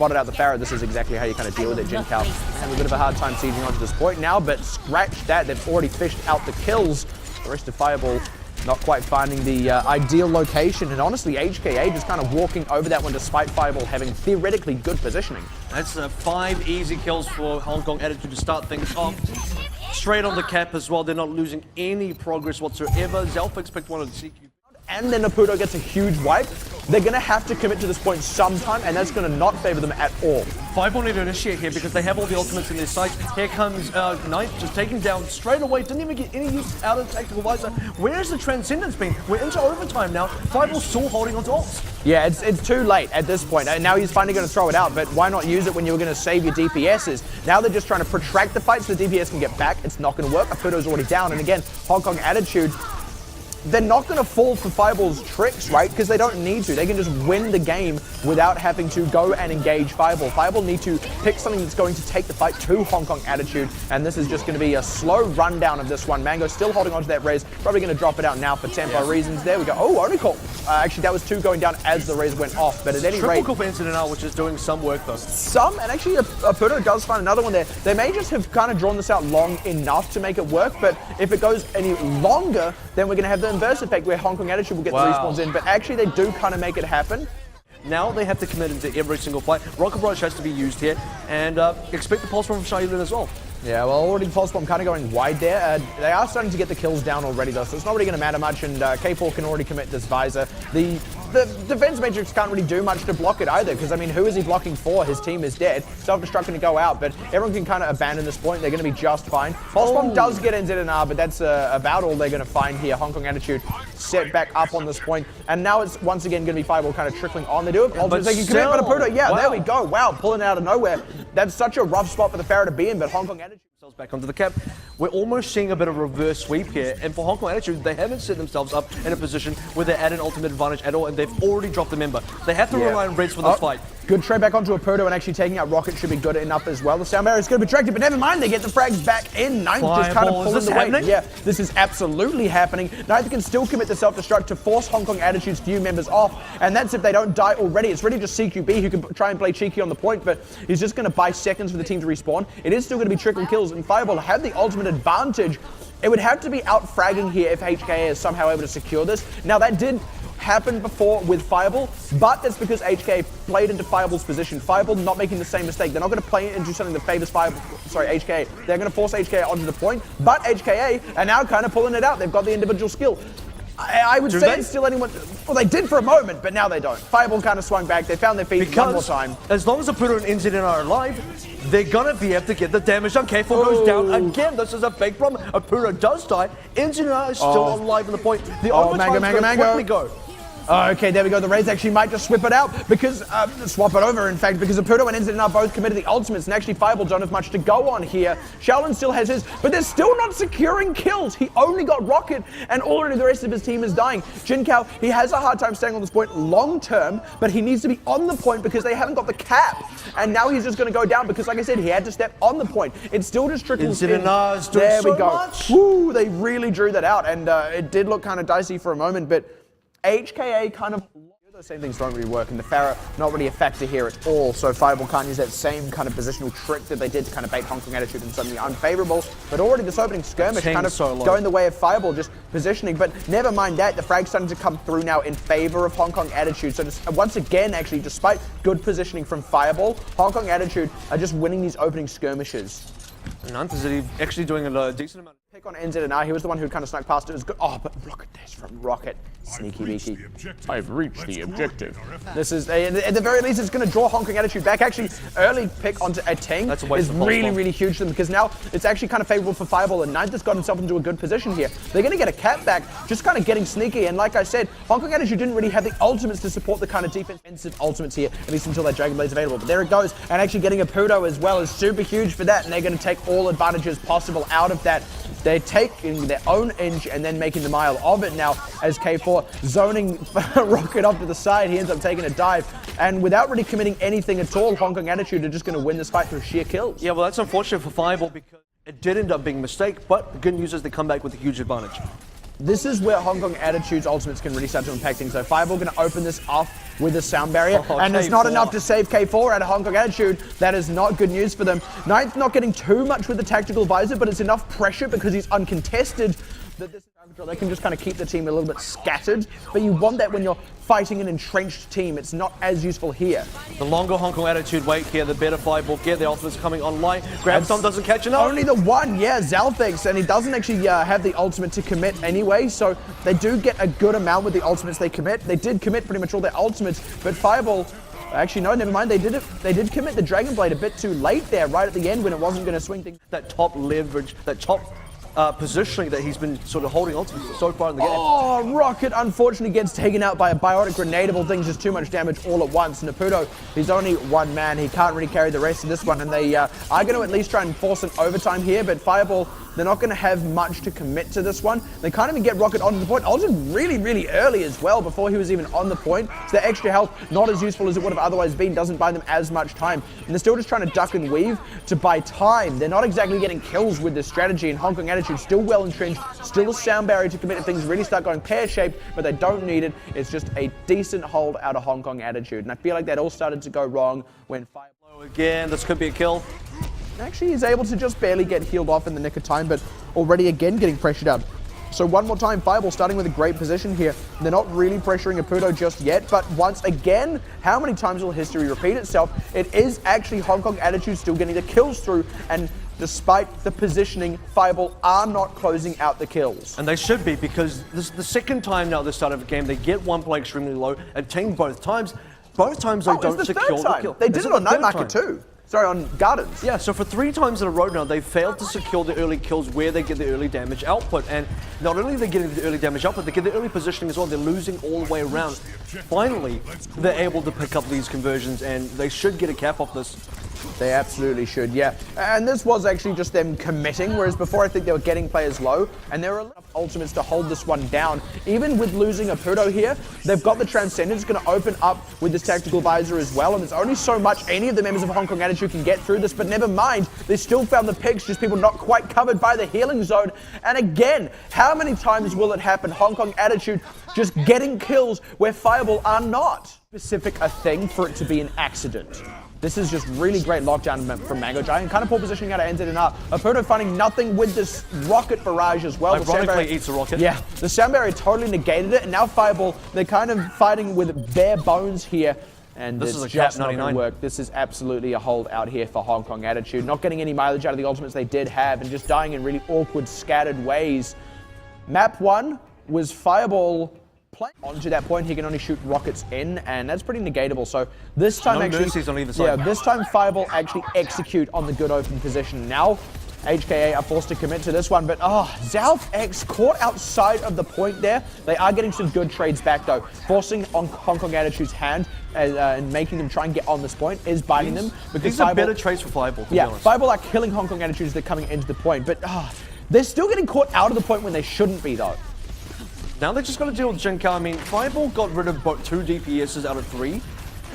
spotted out the Farah. This is exactly how you kind of deal with it. Jincal have a bit of a hard time sieging onto this point now, but scratch that. They've already fished out the kills. The rest of Fireball not quite finding the ideal location, and honestly, HKA just kind of walking over that one despite Fireball having theoretically good positioning. That's 5 easy kills for Hong Kong Attitude to start things off. Straight on the cap as well. They're not losing any progress whatsoever. Zelfix picked one of the CQ. And then Naputo gets a huge wipe. They're going to have to commit to this point sometime, and that's going to not favor them at all. Fireball need to initiate here because they have all the ultimates in their sights. Here comes Knight, just taking down straight away. Didn't even get any use out of the tactical visor. Where's the Transcendence been? We're into overtime now. Fireball's still holding on to ults. Yeah, it's too late at this point. Now he's finally going to throw it out, but why not use it when you were going to save your DPSs? Now they're just trying to protract the fight so the DPS can get back. It's not going to work. Naputo's already down, and again, Hong Kong Attitude, they're not going to fall for Fireball's tricks, right? Because they don't need to. They can just win the game without having to go and engage Fireball. Fireball need to pick something that's going to take the fight to Hong Kong Attitude, and this is just going to be a slow rundown of this one. Mango still holding onto that Raze, probably going to drop it out now for tempo reasons. There we go. Oh, only call. Actually, that was 2 going down as the Raze went off, but at any rate... Triple call for Incident now, which is doing some work though. Some, and actually Puto does find another one there. They may just have kind of drawn this out long enough to make it work, but if it goes any longer, then we're going to have the inverse effect where Hong Kong Attitude will get the respawns in, but actually they do kind of make it happen. Now they have to commit into every single fight. Rocket Barrage has to be used here, and expect the pulse from Shailin as well. Yeah, well, already Pulse Bomb kind of going wide there. They are starting to get the kills down already, though, so it's not really going to matter much, and K4 can already commit this Visor. The defense matrix can't really do much to block it either, because, I mean, who is he blocking for? His team is dead. Self-destruct going to go out, but everyone can kind of abandon this point. They're going to be just fine. Pulse Bomb does get NZNR, but that's about all they're going to find here. Hong Kong Attitude set back up on this point, and now it's once again going to be Fireball kind of trickling on. They do have ultimates. They can commit Manaputo. Yeah, there we go. Wow, pulling it out of nowhere. That's such a rough spot for the Farah to be in, but Hong Kong Attitude back onto the cap. We're almost seeing a bit of a reverse sweep here, and for Hong Kong Attitude, they haven't set themselves up in a position where they're at an ultimate advantage at all, and they've already dropped the member. They have to rely on Reds for this fight. Good trade back onto Aputo, and actually taking out Rocket should be good enough as well. The sound barrier is going to be tracked, but never mind, they get the frags back in. Ninth just kind of pulling the weight. Yeah, this is absolutely happening. Ninth can still commit the self-destruct to force Hong Kong Attitude's few members off, and that's if they don't die already. It's really just CQB who can try and play cheeky on the point, but he's just going to buy seconds for the team to respawn. It is still going to be trickle kills, and Fireball have the ultimate advantage. It would have to be out fragging here if HKA is somehow able to secure this. Now, that did happened before with Fireball, but that's because HKA played into Fireball's position. Fireball not making the same mistake. They're not going to play into something that favors HKA. They're going to force HKA onto the point, but HKA are now kind of pulling it out. They've got the individual skill. I would say it's still anyone. Well, they did for a moment, but now they don't. Fireball kind of swung back. They found their feet one more time. As long as the Puto and Incident are alive, they're gonna be able to get the damage done. K4 goes down again. This is a big problem. Aputo does die. Incident is still alive in the point. The overtime is going to quickly go. Okay, there we go. The Rays actually might just swap it out because, swap it over, in fact, because Aputo and Incident are both committed the ultimates, and actually Fireball don't have much to go on here. Shaolin still has his, but they're still not securing kills. He only got Rocket, and already the rest of his team is dying. Jinkao, he has a hard time staying on this point long term, but he needs to be on the point because they haven't got the cap. And now he's just going to go down because, like I said, he had to step on the point. It still just trickles in. There we go. Woo, they really drew that out, and it did look kind of dicey for a moment, but HKA kind of... Those same things don't really work, and the Farah not really a factor here at all, so Fireball can't use that same kind of positional trick that they did to kind of bait Hong Kong Attitude and something unfavorable. But already this opening skirmish kind of going the way of Fireball, just positioning. But never mind that, the frag's starting to come through now in favor of Hong Kong Attitude. So just, once again, actually, despite good positioning from Fireball, Hong Kong Attitude are just winning these opening skirmishes. Ninth is actually doing a decent amount. Pick on NZNR, he was the one who kind of snuck past it. It was good. Oh, but Rocket dash from Rocket. Sneaky beaky. I've reached the objective. This is, at the very least, it's going to draw Hong Kong Attitude back. Actually, early pick onto a Ting is really, really huge for them because now it's actually kind of favorable for Fireball, and Ninth has got himself into a good position here. They're going to get a cap back, just kind of getting sneaky, and like I said, Hong Kong Attitude didn't really have the ultimates to support the kind of defensive ultimates here, at least until that Dragon Blade's available. But there it goes, and actually getting a Puto as well is super huge for that, and they're going to take all advantages possible out of that. They're taking their own inch and then making the mile of it now as K4 zoning Rocket off to the side. He ends up taking a dive, and without really committing anything at all, Hong Kong Attitude are just going to win this fight through sheer kills. Yeah, well, that's unfortunate for Fireball because it did end up being a mistake, but the good news is they come back with a huge advantage. This is where Hong Kong Attitude's ultimates can really start to impact things. So Fireball going to open this off with the sound barrier, and it's not enough to save K4 out of Hong Kong Attitude. That is not good news for them. Ninth not getting too much with the tactical visor, but it's enough pressure because he's uncontested that this they can just kind of keep the team a little bit scattered, but you want that when you're fighting an entrenched team. It's not as useful here. The longer Hong Kong Attitude wait here, the better Fireball get. The ultimate's coming online. Grabstomp doesn't catch enough. Only the one, yeah, Zalfix, and he doesn't actually have the ultimate to commit anyway, so they do get a good amount with the ultimates they commit. They did commit pretty much all their ultimates, but Fireball, actually no, never mind, they did commit the Dragon Blade a bit too late there, right at the end when it wasn't going to swing things. That top leverage, that top positioning that he's been sort of holding on to so far in the game. Oh, Rocket unfortunately gets taken out by a biotic grenadable thing, just too much damage all at once. Naputo, he's only one man, he can't really carry the rest of this one, and they are going to at least try and force an overtime here, but Fireball, they're not going to have much to commit to this one. They can't even get Rocket onto the point. Ulted really, really early as well before he was even on the point. So the extra health, not as useful as it would have otherwise been, doesn't buy them as much time. And they're still just trying to duck and weave to buy time. They're not exactly getting kills with this strategy, and Hong Kong Attitude still well entrenched, still a sound barrier to commit if things really start going pear-shaped, but they don't need it. It's just a decent hold out of Hong Kong Attitude. And I feel like that all started to go wrong when Fireball again, this could be a kill. Actually, he's able to just barely get healed off in the nick of time, but already again getting pressured out. So one more time, Fireball starting with a great position here. They're not really pressuring Aputo just yet, but once again, how many times will history repeat itself? It is actually Hong Kong Attitude still getting the kills through, and despite the positioning, Fireball are not closing out the kills. And they should be, because this is the second time now at the start of the game, they get one play extremely low, obtain both times. Both times they don't secure the kill. They did it on Night Market too. Sorry, on Gardens. Yeah, so for 3 times in a row now, they failed to secure the early kills where they get the early damage output. And not only are they getting the early damage output, they get the early positioning as well. They're losing all the way around. Finally, they're able to pick up these conversions, and they should get a cap off this. They absolutely should, yeah. And this was actually just them committing, whereas before I think they were getting players low, and there were enough ultimates to hold this one down. Even with losing Aputo here, they've got the Transcendence going to open up with this Tactical Visor as well, and there's only so much any of the members of Hong Kong Attitude can get through this, but never mind, they still found the picks, just people not quite covered by the healing zone. And again, how many times will it happen? Hong Kong Attitude just getting kills where Fireball are not. Specific a thing for it to be an accident. This is just really great lockdown from Mango Giant. Kind of poor positioning out of NZ and R. Aputo finding nothing with this rocket barrage as well. Ironically eats a rocket. Yeah, the sound barrier totally negated it, and now Fireball, they're kind of fighting with bare bones here. And this is a just cap not going to work. This is absolutely a hold out here for Hong Kong Attitude. Not getting any mileage out of the ultimates they did have, and just dying in really awkward, scattered ways. Map 1 was Fireball playing onto that point. He can only shoot rockets in, and that's pretty negatable. So this time mercies on either side. Yeah, this time Fireball actually execute on the good open position. Now HKA are forced to commit to this one, but Zalf X caught outside of the point there. They are getting some good trades back though. Forcing on Hong Kong Attitude's hand and making them try and get on this point is biting them. Because these are better trades for Fireball, to be honest. Fireball are killing Hong Kong Attitudes as they're coming into the point, but they're still getting caught out of the point when they shouldn't be though. Now they just got to deal with Jin Kao. I mean, Fireball got rid of 2 DPSs out of 3.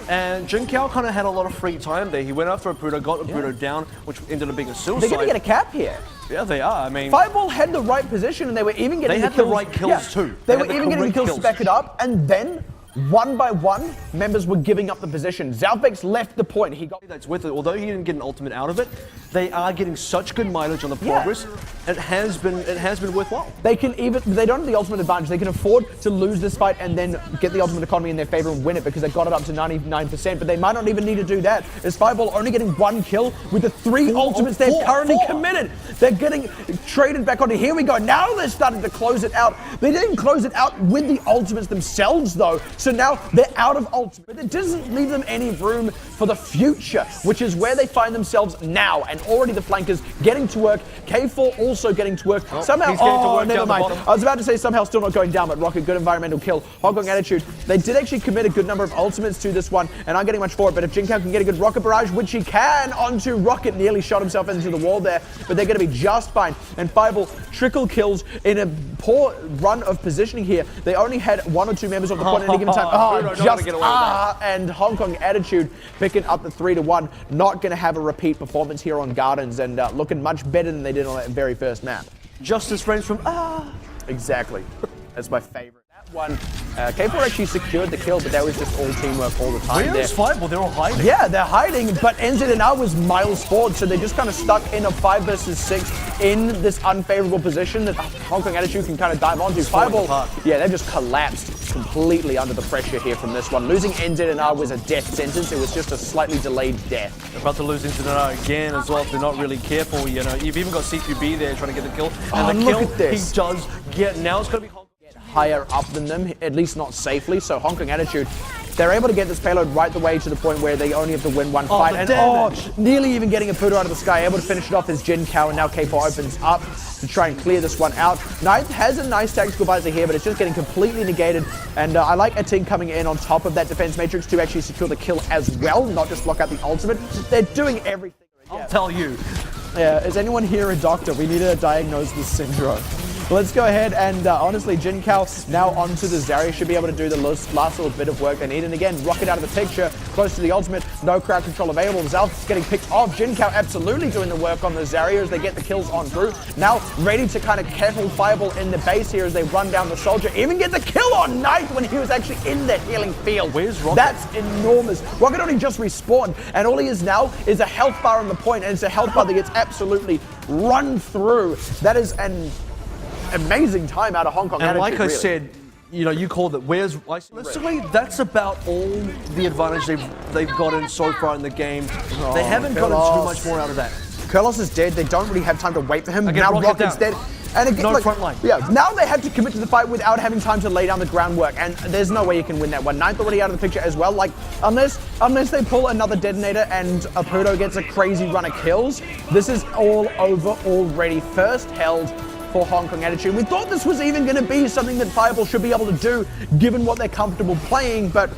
And Jin Kao kind of had a lot of free time there. He went after Aputo, got Aputo down, which ended up being a suicide. They're going to get a cap here. Yeah, they are. I mean, Fireball had the right position, and they were even getting the kills. They had the right kills too. They were even getting the kills to back it up, and then one by one, members were giving up the position. Zalfix left the point. He got that's with it. Although he didn't get an ultimate out of it, they are getting such good mileage on the progress. It has been worthwhile. They can they don't have the ultimate advantage. They can afford to lose this fight and then get the ultimate economy in their favor and win it because they got it up to 99%. But they might not even need to do that. Is Fireball only getting 1 kill with the 3 ultimates they've currently committed? They're getting traded back onto. Here we go. Now they're starting to close it out. They didn't close it out with the ultimates themselves though. So now they're out of ultimate. But it doesn't leave them any room for the future, which is where they find themselves now. And already the flankers getting to work. K4 also getting to work. Somehow, never mind. I was about to say somehow still not going down, but Rocket, good environmental kill. Hong Kong Attitude, they did actually commit a good number of ultimates to this one, and aren't getting much for it. But if Jin Kao can get a good rocket barrage, which he can, onto Rocket, nearly shot himself into the wall there, but they're going to be just fine. And Fireball trickle kills in a poor run of positioning here. They only had 1 or 2 members of the point at any given time. And Hong Kong Attitude picking up the 3-1. Not going to have a repeat performance here on Gardens, and looking much better than they did on that very first map. Justice frames from Exactly. That's my favorite. One, K4 actually secured the kill, but that was just all teamwork all the time. Where's Firebal? They're all hiding. Yeah, they're hiding, but NZNR was miles forward, so they're just kind of stuck in a 5 versus 6 in this unfavorable position that Hong Kong Attitude can kind of dive onto. Firebal, yeah, they've just collapsed completely under the pressure here from this one. Losing NZNR was a death sentence. It was just a slightly delayed death. They're about to lose NZNR again as well if they're not really careful. You know, you've even got CQB there trying to get the kill, and the kill he does get. Now it's going to be higher up than them, at least not safely. So Hong Kong Attitude, they're able to get this payload right the way to the point where they only have to win one fight. And nearly even getting a Puto out of the sky, able to finish it off as Jin Kao, and now K4 opens up to try and clear this one out. Ninth has a nice tactical visor here, but it's just getting completely negated. And I like Ating coming in on top of that defense matrix to actually secure the kill as well, not just block out the ultimate. They're doing everything. I'll tell you. Yeah, is anyone here a doctor? We need to diagnose this syndrome. Let's go ahead and honestly, Jin Kao now onto the Zarya should be able to do the last little bit of work they need. And again, Rocket out of the picture, close to the ultimate, no crowd control available. Zalf's getting picked off. Jin Kao absolutely doing the work on the Zarya as they get the kills on through. Now ready to kind of careful Fireball in the base here as they run down the soldier. Even get the kill on Knight when he was actually in the healing field. Where's Rocket? That's enormous. Rocket only just respawned, and all he is now is a health bar on the point, and it's a health bar that gets absolutely run through. That is an amazing time out of Hong Kong. And like I said, you know, you called it. Realistically, that's about all the advantage they've gotten so far in the game. They haven't gotten too much more out of that. Kurlos is dead. They don't really have time to wait for him. Again, now Rocket's dead. And again, no front line. Yeah, now they have to commit to the fight without having time to lay down the groundwork, and there's no way you can win that one. Ninth already out of the picture as well. Like, unless they pull another detonator and Aputo gets a crazy run of kills, this is all over already. First held for Hong Kong Attitude. We thought this was even going to be something that Fireball should be able to do, given what they're comfortable playing, but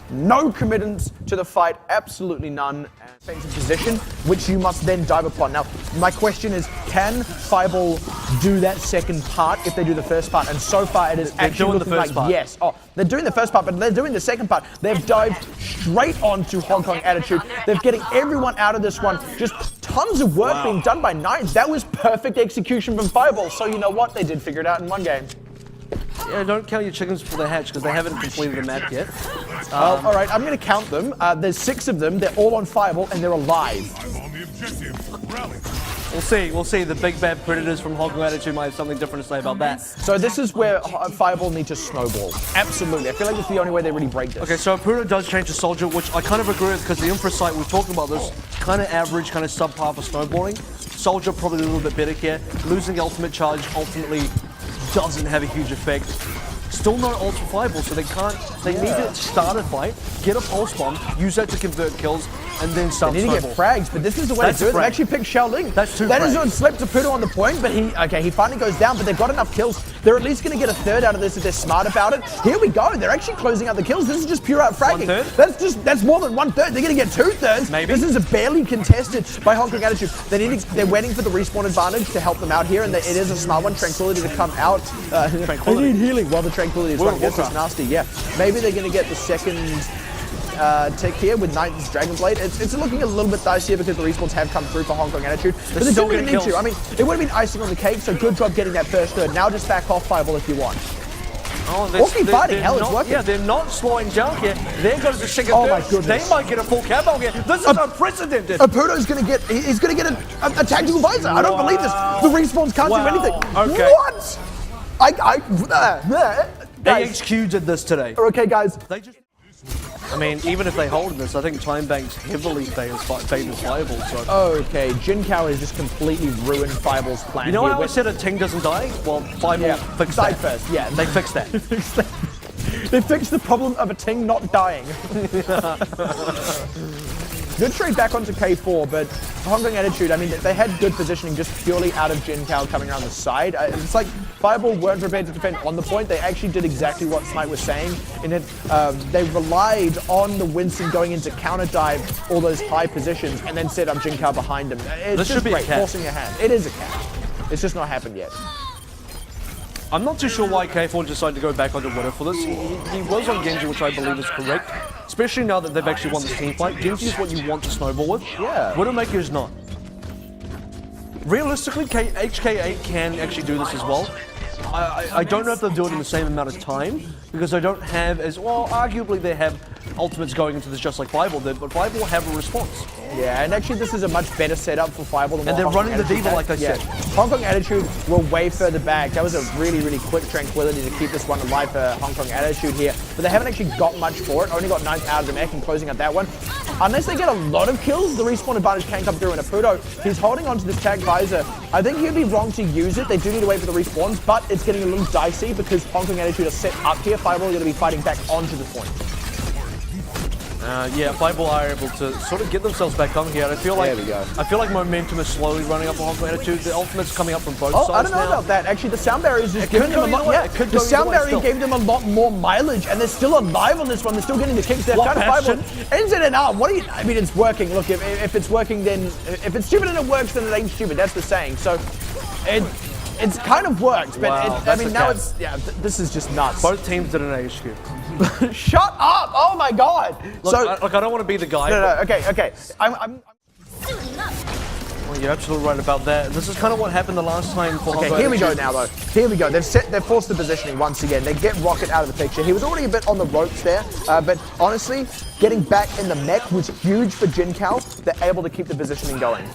no committance to the fight, absolutely none. Defensive position, which you must then dive upon. Now, my question is, can Fireball do that second part if they do the first part? And so far, it is actually looking like yes. Oh, they're doing the first part, but they're doing the second part. They've dived straight onto Hong Kong Attitude. They're getting everyone out of this one. Just tons of work being done by Nines. That was perfect execution from Fireball. So you know what? They did figure it out in one game. Yeah, don't count your chickens before they hatch because they haven't completed the map yet. All right, I'm going to count them. There's 6 of them. They're all on Fireball and they're alive. We'll see. The big bad predators from Hong Kong Attitude might have something different to say about that. So this is where Fireball need to snowball. Absolutely. I feel like it's the only way they really break this. Okay, so Aputo does change to Soldier, which I kind of agree with because the Infra site, we've talked about this, kind of average, kind of subpar for snowballing. Soldier probably a little bit better here. Losing the ultimate charge ultimately doesn't have a huge effect. Still no ult for Fireball, so they need to start a fight, get a pulse bomb, use that to convert kills, and then start They need to get frags, but this is the way to do it. They've actually picked Xiaoling. That's 2 frags. That is what slipped to Puto on the point, but he finally goes down, but they've got enough kills. They're at least going to get a third out of this if they're smart about it. Here we go. They're actually closing out the kills. This is just pure out fragging. 1/3? That's more than 1/3. They're going to get 2/3. Maybe. This is a barely contested by Hong Kong Attitude. They're waiting for the respawn advantage to help them out here, and it is a smart one. Tranquility to come out. They need healing while the Tranquility is running. This is nasty. Yeah. Maybe they're going to get the second tick here with Knight's Dragon Blade. It's looking a little bit dicey because the respawns have come through for Hong Kong Attitude. But they don't really need to. I mean, it would have been icing on the cake, so good job getting that first third. Now just back off Fireball if you want. Or keep fighting, hell, it's working. Yeah, they're not slowing down here. They're going to second my third. goodness. They might get a full camo here. This is unprecedented. Aputo's going to get, he's going to get a tactical visor. I don't believe this. The respawns can't do anything. Okay. What? AHQ did this today. Okay, guys. I mean, even if they hold this, I think Time Banks heavily favors Fireball. So. Okay, Jin Kao has just completely ruined Fireball's plan. You know how I said a Ting doesn't die? Well, Fireball fixed that. First. Yeah, they fixed that. They fixed the problem of a Ting not dying. Good trade back onto K4, but Hong Kong Attitude, I mean, they had good positioning just purely out of Jin Kao coming around the side. It's like Fireball weren't prepared to defend on the point. They actually did exactly what Smite was saying. In it, they relied on the Winston going into counter dive all those high positions and then set up Jin Kao behind him. It's just great, forcing your hand. It is a cap. It's just not happened yet. I'm not too sure why K4 decided to go back onto Widow for this. He was on Genji, which I believe is correct. Especially now that they've actually won this team fight. Genji is what you want to snowball with. Yeah. Widowmaker is not. Realistically, HK8 can actually do this as well. I don't know if they'll do it in the same amount of time, because they don't have as well. Arguably, they have ultimates going into this just like Firebal did, but Firebal will have a response. Yeah, and actually this is a much better setup for Firebal than and they're running the Diva, like I said. Hong Kong Attitude were way further back. That was a really, really quick tranquility to keep this one alive for Hong Kong Attitude here. But they haven't actually got much for it. Only got 9 out of the mech and closing out that one. Unless they get a lot of kills, the respawn advantage can come through in Apudo. He's holding onto this tag visor. I think he'd be wrong to use it. They do need to wait for the respawns, but it's getting a little dicey because Hong Kong Attitude are set up here. Fireball are going to be fighting back onto the point. Yeah, Fireball are able to sort of get themselves back on here. I feel like momentum is slowly running up for Hong Kong Attitude. The ultimate's coming up from both sides. I don't know about that. Actually, the sound barrier is just giving them a lot. Yeah, the sound barrier gave them a lot more mileage, and they're still alive on this one. They're still getting the kicks. They're kind of Fireball. Ends it and out. What do you? I mean, it's working. Look, if it's working, then if it's stupid and it works, then it ain't stupid. That's the saying. So, it's kind of worked, but I mean, now it's this is just nuts. Both teams did an HQ. Shut up! Oh my god! Look, I don't want to be the guy. No, okay. I'm well, you're absolutely right about that. This is kind of what happened the last time for Hong Kong. Here we go now, though. Here we go. They've forced the positioning once again. They get Rocket out of the picture. He was already a bit on the ropes there, but honestly, getting back in the mech was huge for Jinkow. They're able to keep the positioning going.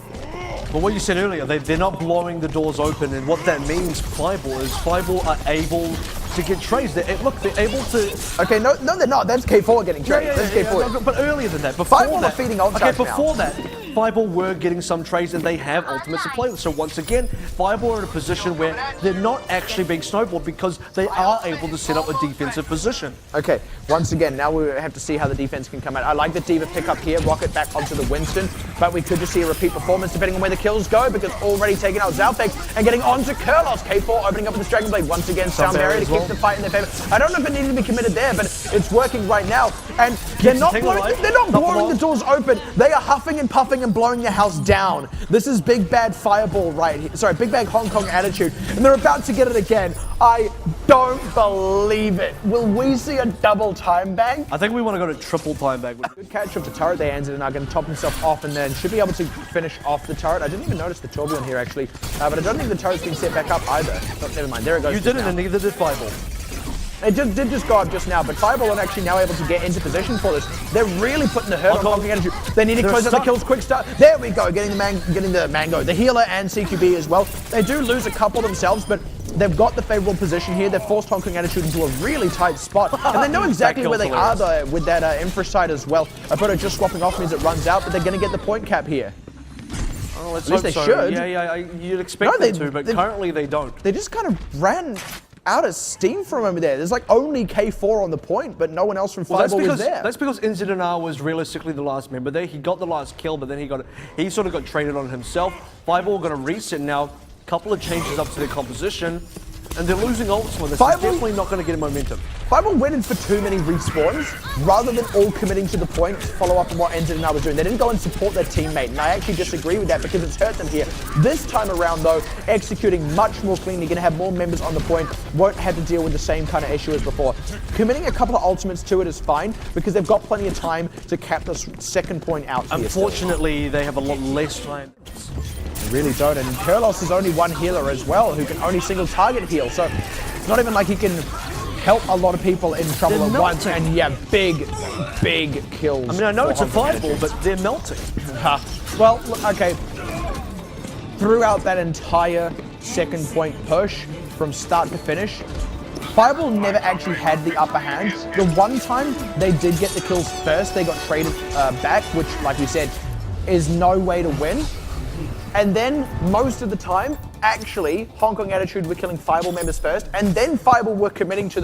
But what you said earlier, they're not blowing the doors open, and what that means for Fireball is Fireball are able to get trades. They're able to... Okay, no, they're not. That's K4 getting trades. That's K4. No, but earlier than that, before Fireball that... are feeding ult Okay, before that, Fireball were getting some trades, and they have ultimates to play with. So once again, Fireball are in a position where they're not actually being snowballed because they are able to set up a defensive position. Okay, once again, now we have to see how the defense can come out. I like the Diva pick up here, Rocket back onto the Winston, but we could just see a repeat performance depending on where the kills go, because already taking out Zalfex and getting onto Kurlos. K4 opening up with this Dragon Blade once again. Sound barrier to keep the fight in their favor. I don't know if it needed to be committed there, but it's working right now. And they're not blowing the doors open. They are huffing and puffing and blowing the house down. This is Big Bad Fireball right here. Sorry, Big Bad Hong Kong Attitude. And they're about to get it again. I don't believe it. Will we see a double time bang? I think we want to go to triple time bang. Good catch of the turret there, Anzin, and are going to top himself off and then should be able to finish off the turret. I didn't even notice the Tourbillon here actually, but I don't think the turret's been set back up either. Oh, never mind, there it goes. You didn't, and neither did Fireball. It did just go up just now, but Fireball are actually now able to get into position for this. They're really putting the hurt on Hong Kong Attitude. They need to close out the kills, quick start. There we go, getting the Mango, the healer and CQB as well. They do lose a couple themselves, but they've got the favorable position here. They've forced Hong Kong Attitude into a really tight spot, and they know exactly where they are though with that infra side as well. Apudo just swapping off means it runs out, but they're going to get the point cap here. Oh, at least they should. Yeah, you'd expect them to, but currently they don't. They just kind of ran out of steam from over there. There's like only K4 on the point, but no one else from Fireball was there. That's because Inzidanar was realistically the last member there. He got the last kill, but then he sort of got traded on himself. Fireball going to reset now. A couple of changes up to their composition. And they're losing ults with this. It's definitely not going to get a momentum. Fireball waited for too many respawns rather than all committing to the point to follow up on what Engineer was doing. They didn't go and support their teammate, and I actually disagree with that because it's hurt them here. This time around, though, executing much more cleanly, going to have more members on the point, won't have to deal with the same kind of issue as before. Committing a couple of ultimates to it is fine because they've got plenty of time to cap the second point out here. Unfortunately, they have a lot less time. They really don't, and Kurlos is only one healer as well who can only single target heal, so it's not even like he can help a lot of people in trouble at once, and yeah, big kills. I mean, I know it's a Fireball, but they're melting. Well, look, okay, throughout that entire second point push from start to finish, Fireball never actually had the upper hand. The one time they did get the kills first, they got traded back, which, like we said, is no way to win. And then, most of the time, actually, Hong Kong Attitude were killing Fireball members first, and then Fireball were committing to the